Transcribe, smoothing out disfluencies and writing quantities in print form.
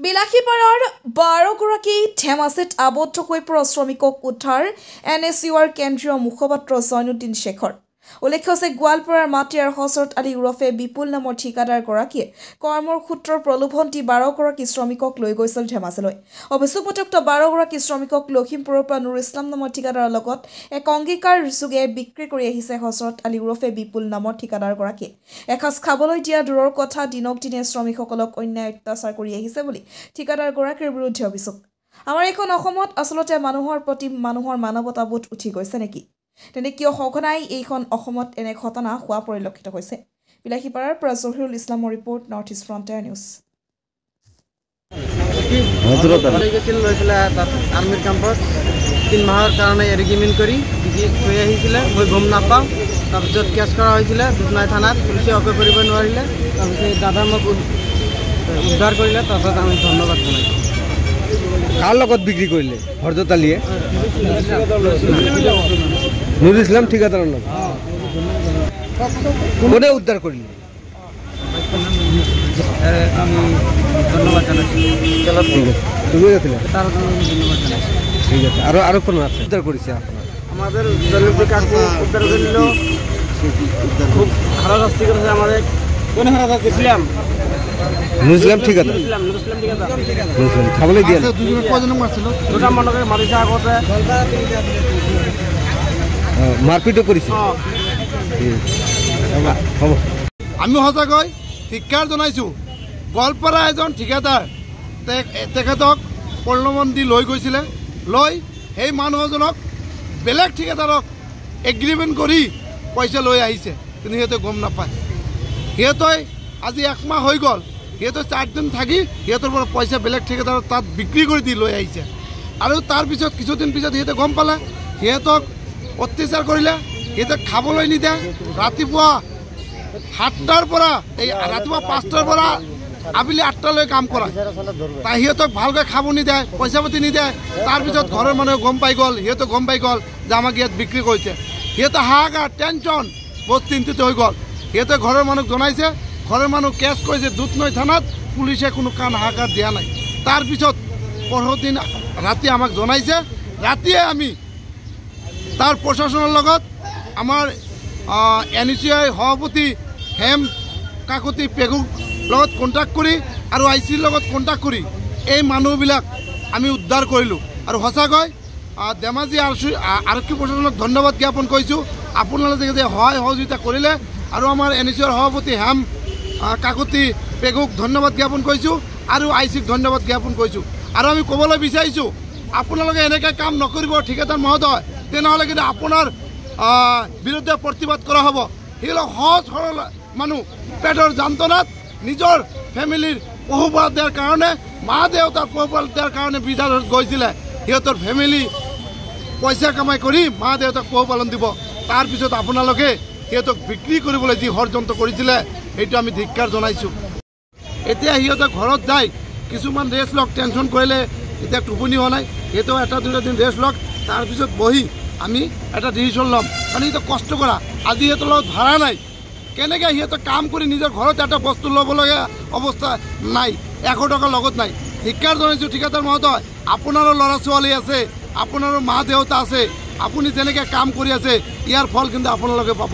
বিলাসীপাৰাৰ 12গৰাকী ধেমাজিত আবদ্ধ হৈ পৰা শ্ৰমিকক উদ্ধাৰ NSUৰ কেন্দ্ৰীয় মুখপাত্ৰ জয়নুদ্দিন শেখৰ। উল্লেখ্য যে গোৱালপাৰাৰ মাটিয়াৰ হজৰত আলী উৰফে বিপুল নামৰ ঠিকাদাৰগৰাকীয়ে কৰ্মৰ সূত্ৰৰ প্ৰলোভন দি 12গৰাকী শ্ৰমিকক লৈ গৈছিল ধেমাজিলৈ। অভিযোগমতে 12গৰাকী শ্ৰমিকক লখিমপুৰৰ পৰা নুৰ ইছলাম নামৰ ঠিকাদাৰৰ লগত এক অংগীকাৰ যোগে বিক্ৰী কৰি আহিছে হজৰত আলী উৰফে বিপুল নামৰ ঠিকাদাৰগৰাকীয়ে। এসাঁজ খাবলৈ দিয়া দূৰৰ কথা দিনক দিনে শ্ৰমিকসকলক অন্যায় অত্যাচাৰ কৰি আহিছে বুলি ঠিকাদাৰগৰাকীৰ বিৰুদ্ধে অভিযোগ। আমাৰ এখন অসমত আচলতে মানুহৰ প্ৰতি মানুহৰ মানৱতাবোধ উঠি গৈছে নেকি? তেনে কিয় সঘনাই এইখন অসমত এনে ঘটনা হোৱা পৰিলক্ষিত হৈছে? বিলাসীপাৰাৰ পৰা জহিৰুল ইছলামৰ report, north east frontier news. আৰ্মিৰ কেম্পত 3 মাহৰ কাৰণে এগ্ৰিমেণ্ট কৰি থৈ আহিছিলে, মই গম নাপাওঁ। তাৰপিছত কেছ কৰা হৈছিলে দুধনৈ থানাত, পুলিচে অকে কৰিব নোৱাৰিলে। তাৰপিছত দাদা মোক উদ্ধাৰ কৰিলে, তাৰপিছত আমি ধন্যবাদ জনাইছোঁ। কাৰ লগত বিক্ৰী কৰিলে? হজৰত আলীয়ে নুৰ ইছলাম ঠিকাদাৰৰ লগত। কোনে উদ্ধাৰ কৰিলে? আমি ধন্যবাদ জনাইছোঁ। তুমি আছিলে? তাৰ কাৰণে ধন্যবাদ জনাইছোঁ। ঠিক আছে। আৰু কোন আছে উদ্ধার করেছে? আপনার আমাদের জলদি কাকু উদ্ধার করল, খুব ভালো শাস্তি করেছে আমাদের। কোন হারাতে গেছিলাম? মুসলিম ঠিকাদার। মুসলিম ঠিকাদার খাবলে দিয়ে দুজনে কয়জন মারছিল? দুটা মানুষকে মারিছে আগতে, মারপিটও করেছে। হ'ব। আমি সঁচাকৈ ধিক্কাৰ জনাইছোঁ। গোৱালপাৰা এজন ঠিকাদাৰ, তেখেতক প্ৰলোভন দি লৈ গৈছিলে। লৈ সেই মানুহজনক বেলেগ ঠিকাদাৰক এগ্ৰিমেণ্ট কৰি পইচা লৈ আহিছে, কিন্তু সিহঁতে গম নাপায়। সিহঁতে আজি 1 মাহ হৈ গ'ল, সিহঁতে 4 দিন থাকি সিহঁতৰ পৰা পইচা বেলেগ ঠিকাদাৰক তাত বিক্ৰী কৰি দি লৈ আহিছে। আৰু তাৰপিছত কিছুদিন পিছত সিহঁতে গম পালে, সিহঁতক অত্যাচাৰ কৰিলে, সিহঁতে খাবলৈ নিদিয়ে। ৰাতিপুৱা 7টাৰ পৰা ৰাতিপুৱা 5টাৰ পৰা আবেলি 8টালৈ কাম কৰা। তাই সিহঁতক ভালকৈ খাব নিদিয়ে, পইচা পাতি নিদিয়ে। তাৰপিছত ঘৰৰ মানুহে গম পাই গ'ল, সিহঁতে গম পাই গ'ল যে আমাক ইয়াত বিক্ৰী কৰিছে। সিহঁতে হাহাকাৰ, টেনশ্যন, বহুত চিন্তিত হৈ গ'ল। সিহঁতে ঘৰৰ মানুহক জনাইছে, ঘৰৰ মানুহ কেছ কৰিছে দুধনৈ থানাত, পুলিচে কোনো কাণ হাহাকাৰ দিয়া নাই। তাৰপিছত পৰহিদিন ৰাতি আমাক জনাইছে। ৰাতিয়ে আমি তাৰ প্ৰশাসনৰ লগত আমাৰ NSUৰ সভাপতি হেম কাকতি পেগুক লগত কণ্টেক্ট কৰি আৰু ICৰ লগত কণ্টেক্ট কৰি এই মানুহবিলাক আমি উদ্ধাৰ কৰিলোঁ। আৰু সঁচাকৈ ধেমাজি আৰক্ষী প্ৰশাসনক ধন্যবাদ জ্ঞাপন কৰিছোঁ। আপোনালোকে যে সহায় সহযোগিতা কৰিলে, আৰু আমাৰ NSUৰ সভাপতি হেম কাকতি পেগুক ধন্যবাদ জ্ঞাপন কৰিছোঁ, আৰু ICক ধন্যবাদ জ্ঞাপন কৰিছোঁ। আৰু আমি ক'বলৈ বিচাৰিছোঁ, আপোনালোকে এনেকৈ কাম নকৰিব ঠিকাদাৰ মহোদয়, তেনেহ'লে কিন্তু আপোনাৰ বিৰুদ্ধে প্ৰতিবাদ কৰা হ'ব। সেইবিলাক সহজ সৰল মানুহ, পেটৰ যন্ত্ৰণাত নিজৰ ফেমিলিৰ পশুপাল দিয়াৰ কাৰণে, মা দেউতাৰ পশুপাল দিয়াৰ কাৰণে বিদেশত গৈছিলে। সিহঁতৰ ফেমিলি পইচা কামাই কৰি মা দেউতাক পশুপালন দিব। তাৰপিছত আপোনালোকে সিহঁতক বিক্ৰী কৰিবলৈ যি ষড়যন্ত্ৰ কৰিছিলে, সেইটো আমি ধিক্কাৰ জনাইছোঁ। এতিয়া সিহঁতে ঘৰত যায়, কিছুমান ৰেষ্ট লওক, টেনশ্যন কৰিলে এতিয়া টোপনি হোৱা নাই, সিহঁতেও 1-2 দিন ৰেষ্ট লওক। তাৰপিছত বহি আমি এটা ডিচিশ্যন ল'ম, কাৰণ সিহঁতে কষ্ট কৰা। আজি সিহঁতৰ লগত ভাড়া নাই, কেনেকৈ সিহঁতে কাম কৰি নিজৰ ঘৰত এটা বস্তু ল'বলগীয়া অৱস্থা নাই, 100 টকা লগত নাই। ধিক্কাৰ জনাইছোঁ ঠিকাদাৰ মহোদয়, আপোনাৰো ল'ৰা ছোৱালী আছে, আপোনাৰো মা দেউতা আছে, আপুনি যেনেকৈ কাম কৰি আছে, ইয়াৰ ফল কিন্তু আপোনালোকে পাব।